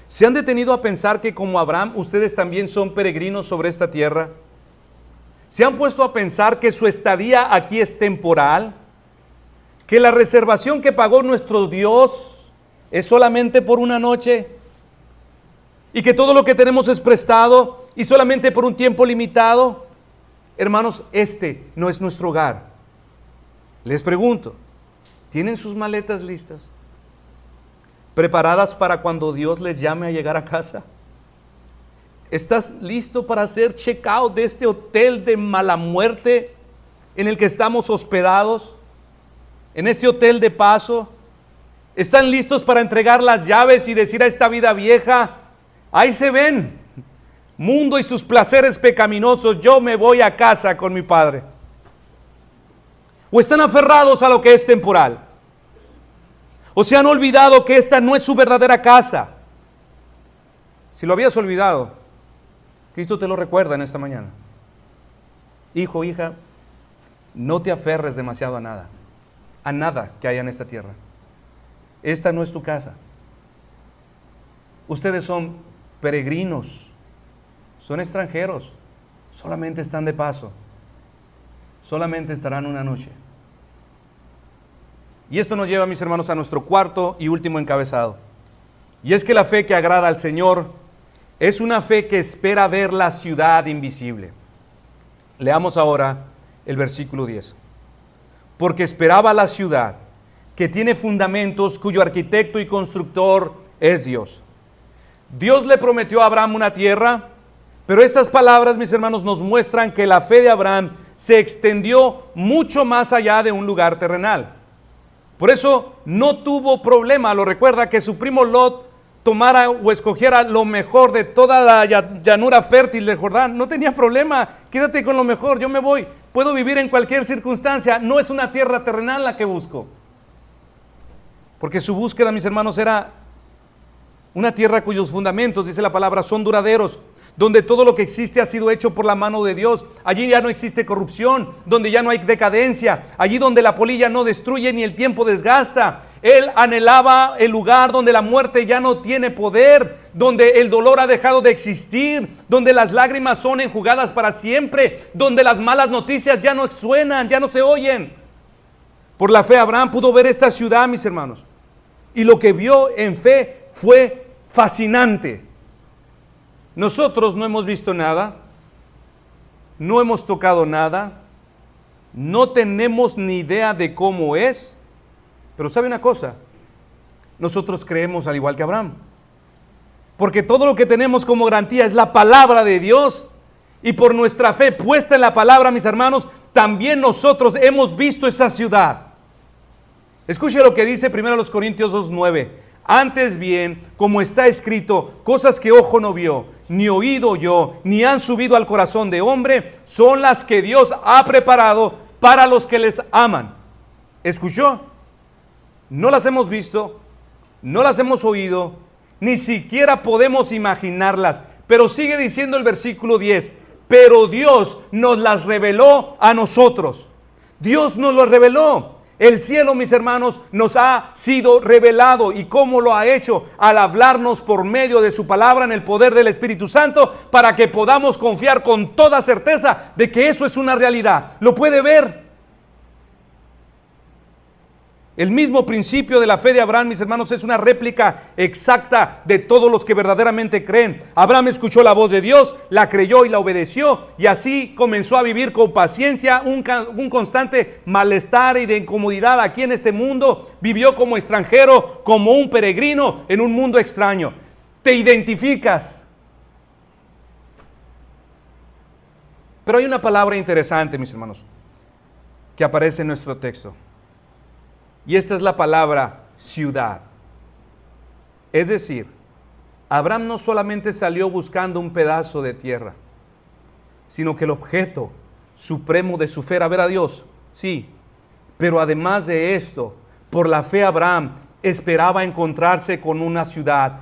¿Se han detenido a pensar que como Abraham, ustedes también son peregrinos sobre esta tierra? ¿Se han puesto a pensar que su estadía aquí es temporal? ¿Que la reservación que pagó nuestro Dios es solamente por una noche? ¿Y que todo lo que tenemos es prestado y solamente por un tiempo limitado? Hermanos, este no es nuestro hogar. Les pregunto, ¿tienen sus maletas listas? ¿Preparadas para cuando Dios les llame a llegar a casa? ¿Estás listo para hacer check-out de este hotel de mala muerte en el que estamos hospedados? ¿En este hotel de paso? ¿Están listos para entregar las llaves y decir a esta vida vieja: ahí se ven, mundo y sus placeres pecaminosos, yo me voy a casa con mi Padre? ¿O están aferrados a lo que es temporal? ¿O se han olvidado que esta no es su verdadera casa? Si lo habías olvidado, Cristo te lo recuerda en esta mañana. Hijo, hija, no te aferres demasiado a nada que haya en esta tierra. Esta no es tu casa. Ustedes son peregrinos, son extranjeros, solamente están de paso, solamente estarán una noche. Y esto nos lleva, mis hermanos, a nuestro cuarto y último encabezado. Y es que la fe que agrada al Señor es una fe que espera ver la ciudad invisible. Leamos ahora el versículo 10. Porque esperaba la ciudad que tiene fundamentos, cuyo arquitecto y constructor es Dios. Dios le prometió a Abraham una tierra, pero estas palabras, mis hermanos, nos muestran que la fe de Abraham se extendió mucho más allá de un lugar terrenal. Por eso no tuvo problema. Lo recuerda que su primo Lot tomara o escogiera lo mejor de toda la llanura fértil de Jordán. No tenía problema. Quédate con lo mejor, yo me voy. Puedo vivir en cualquier circunstancia. No es una tierra terrenal la que busco. Porque su búsqueda, mis hermanos, era una tierra cuyos fundamentos, dice la palabra, son duraderos, donde todo lo que existe ha sido hecho por la mano de Dios. Allí ya no existe corrupción, donde ya no hay decadencia, allí donde la polilla no destruye ni el tiempo desgasta. Él anhelaba el lugar donde la muerte ya no tiene poder, donde el dolor ha dejado de existir, donde las lágrimas son enjugadas para siempre, donde las malas noticias ya no suenan, ya no se oyen. Por la fe Abraham pudo ver esta ciudad, mis hermanos, y lo que vio en fe fue fascinante. Nosotros no hemos visto nada, no hemos tocado nada, no tenemos ni idea de cómo es, pero ¿sabe una cosa? Nosotros creemos al igual que Abraham, porque todo lo que tenemos como garantía es la palabra de Dios, y por nuestra fe puesta en la palabra, mis hermanos, también nosotros hemos visto esa ciudad. Escuche lo que dice 1 Corintios 2:9. Antes bien, como está escrito, cosas que ojo no vio, ni oído oyó, ni han subido al corazón de hombre, son las que Dios ha preparado para los que les aman. ¿Escuchó? No las hemos visto, no las hemos oído, ni siquiera podemos imaginarlas. Pero sigue diciendo el versículo 10, pero Dios nos las reveló a nosotros. Dios nos lo reveló. El cielo, mis hermanos, nos ha sido revelado. ¿Y cómo lo ha hecho? Al hablarnos por medio de su palabra en el poder del Espíritu Santo, para que podamos confiar con toda certeza de que eso es una realidad. ¿Lo puede ver? El mismo principio de la fe de Abraham, mis hermanos, es una réplica exacta de todos los que verdaderamente creen. Abraham escuchó la voz de Dios, la creyó y la obedeció, y así comenzó a vivir con paciencia un constante malestar y de incomodidad aquí en este mundo. Vivió como extranjero, como un peregrino en un mundo extraño. ¿Te identificas? Pero hay una palabra interesante, mis hermanos, que aparece en nuestro texto. Y esta es la palabra ciudad. Es decir, Abraham no solamente salió buscando un pedazo de tierra, sino que el objeto supremo de su fe era ver a Dios. Sí, pero además de esto, por la fe Abraham esperaba encontrarse con una ciudad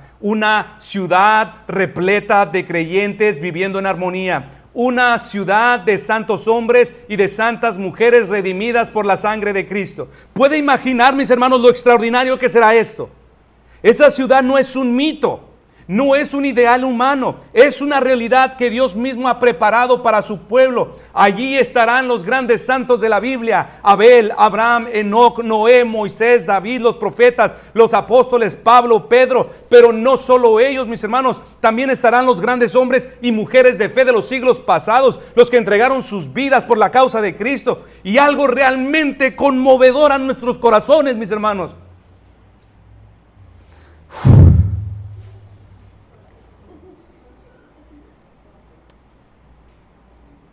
repleta de creyentes viviendo en armonía. Una ciudad de santos hombres y de santas mujeres redimidas por la sangre de Cristo. ¿Puede imaginar, mis hermanos, lo extraordinario que será esto? Esa ciudad no es un mito, no es un ideal humano, es una realidad que Dios mismo ha preparado para su pueblo. Allí estarán los grandes santos de la Biblia: Abel, Abraham, Enoc, Noé, Moisés, David, los profetas, los apóstoles, Pablo, Pedro. Pero no solo ellos, mis hermanos, también estarán los grandes hombres y mujeres de fe de los siglos pasados, los que entregaron sus vidas por la causa de Cristo. Y algo realmente conmovedor a nuestros corazones, mis hermanos.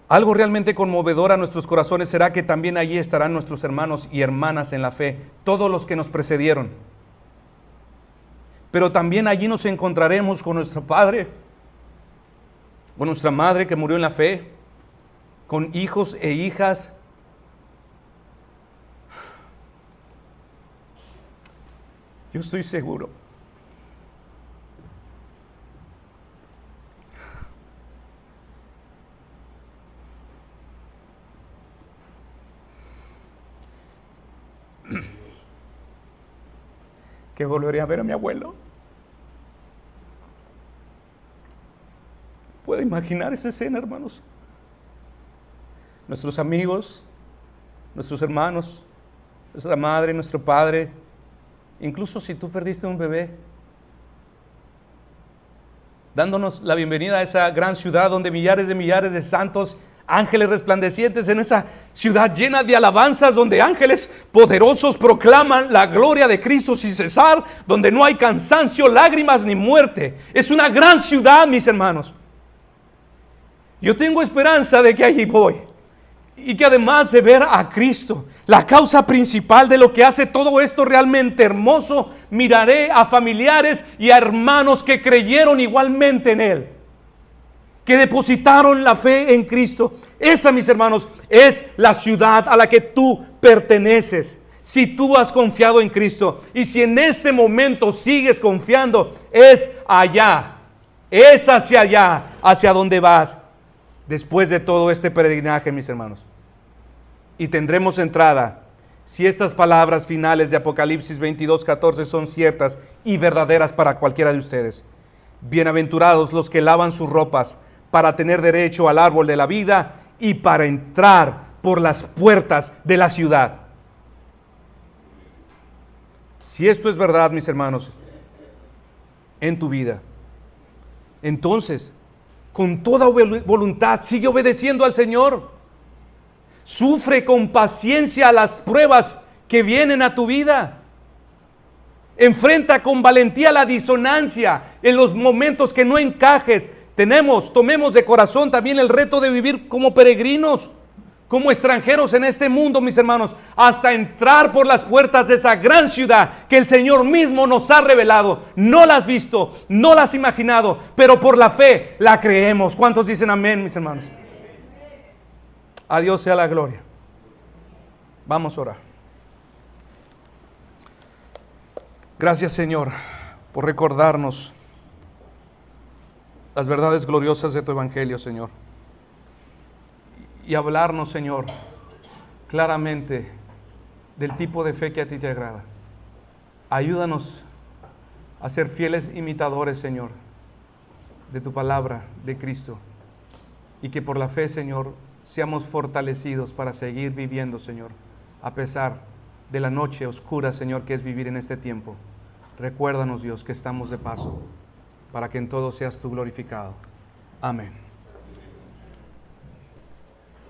Algo realmente conmovedor a nuestros corazones será que también allí estarán nuestros hermanos y hermanas en la fe, todos los que nos precedieron. Pero también allí nos encontraremos con nuestro padre, con nuestra madre que murió en la fe, con hijos e hijas. Yo estoy seguro que volveré a ver a mi abuelo. ¿Puede imaginar esa escena, hermanos? Nuestros amigos, nuestros hermanos, nuestra madre, nuestro padre, incluso si tú perdiste un bebé, dándonos la bienvenida a esa gran ciudad donde millares de santos, ángeles resplandecientes, en esa ciudad llena de alabanzas, donde ángeles poderosos proclaman la gloria de Cristo sin cesar, donde no hay cansancio, lágrimas ni muerte. Es una gran ciudad, mis hermanos. Yo tengo esperanza de que allí voy, y que además de ver a Cristo, la causa principal de lo que hace todo esto realmente hermoso, miraré a familiares y a hermanos que creyeron igualmente en Él, que depositaron la fe en Cristo. Esa, mis hermanos, es la ciudad a la que tú perteneces. Si tú has confiado en Cristo, y si en este momento sigues confiando, es allá, es hacia allá, hacia donde vas después de todo este peregrinaje, mis hermanos. Y tendremos entrada, si estas palabras finales de Apocalipsis 22:14 son ciertas y verdaderas para cualquiera de ustedes. Bienaventurados los que lavan sus ropas para tener derecho al árbol de la vida y para entrar por las puertas de la ciudad. Si esto es verdad, mis hermanos, en tu vida, entonces, con toda voluntad, sigue obedeciendo al Señor. Sufre con paciencia las pruebas que vienen a tu vida. Enfrenta con valentía la disonancia en los momentos que no encajes. Tomemos de corazón también el reto de vivir como peregrinos, como extranjeros en este mundo, mis hermanos, hasta entrar por las puertas de esa gran ciudad que el Señor mismo nos ha revelado. No la has visto, no la has imaginado, pero por la fe la creemos. ¿Cuántos dicen amén, mis hermanos? A Dios sea la gloria. Vamos a orar. Gracias, Señor, por recordarnos las verdades gloriosas de tu evangelio, Señor, y hablarnos, Señor, claramente del tipo de fe que a ti te agrada. Ayúdanos a ser fieles imitadores, Señor, de tu palabra, de Cristo, y que por la fe, Señor, seamos fortalecidos para seguir viviendo, Señor, a pesar de la noche oscura, Señor, que es vivir en este tiempo. Recuérdanos, Dios, que estamos de paso, para que en todo seas tú glorificado. Amén.